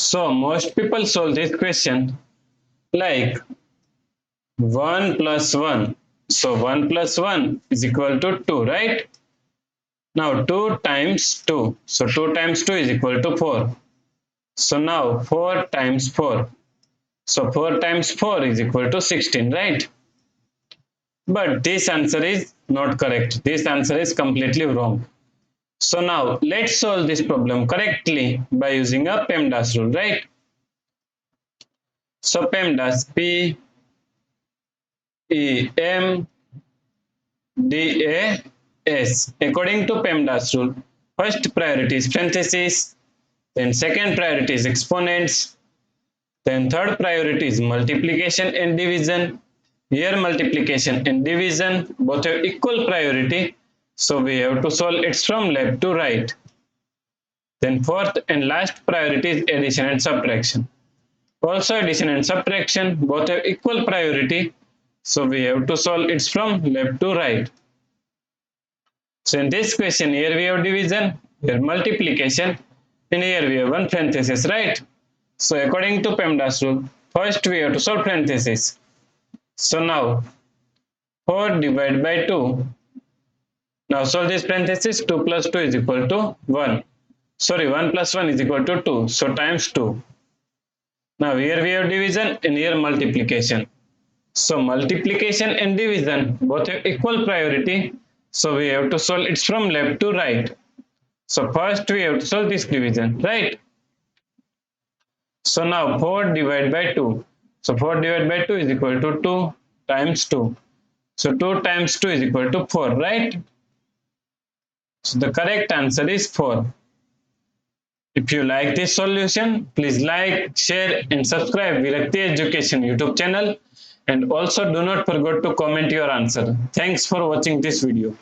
So most people solve this question like 1 plus 1. So 1 plus 1 is equal to 2, right? Now 2 times 2. So 2 times 2 is equal to 4. So now 4 times 4. So 4 times 4 is equal to 16, right? But this answer is not correct. This answer is completely wrong. So now let's solve this problem correctly by using a PEMDAS rule, right? So PEMDAS, P-E-M-D-A-S. According to PEMDAS rule, first priority is parentheses, then second priority is exponents, then third priority is multiplication and division. Here multiplication and division both have equal priority, so we have to solve it from left to right. Then fourth and last priority is addition and subtraction. Also addition and subtraction both have equal priority, so we have to solve it from left to right. So in this question, here we have division, here multiplication, and here we have one parenthesis, right? So according to PEMDAS rule, first we have to solve parenthesis. So now 4 divided by 2. Now solve this parenthesis. 2 plus 2 is equal to 1. Sorry, 1 plus 1 is equal to 2. So times 2. Now here we have division and here multiplication. So multiplication and division both have equal priority. So we have to solve it from left to right. So first we have to solve this division, right? So now 4 divided by 2. So 4 divided by 2 is equal to 2 times 2. So 2 times 2 is equal to 4, right? So the correct answer is 4. If you like this solution, please like, share and subscribe Virakti Education YouTube channel. And also do not forget to comment your answer. Thanks for watching this video.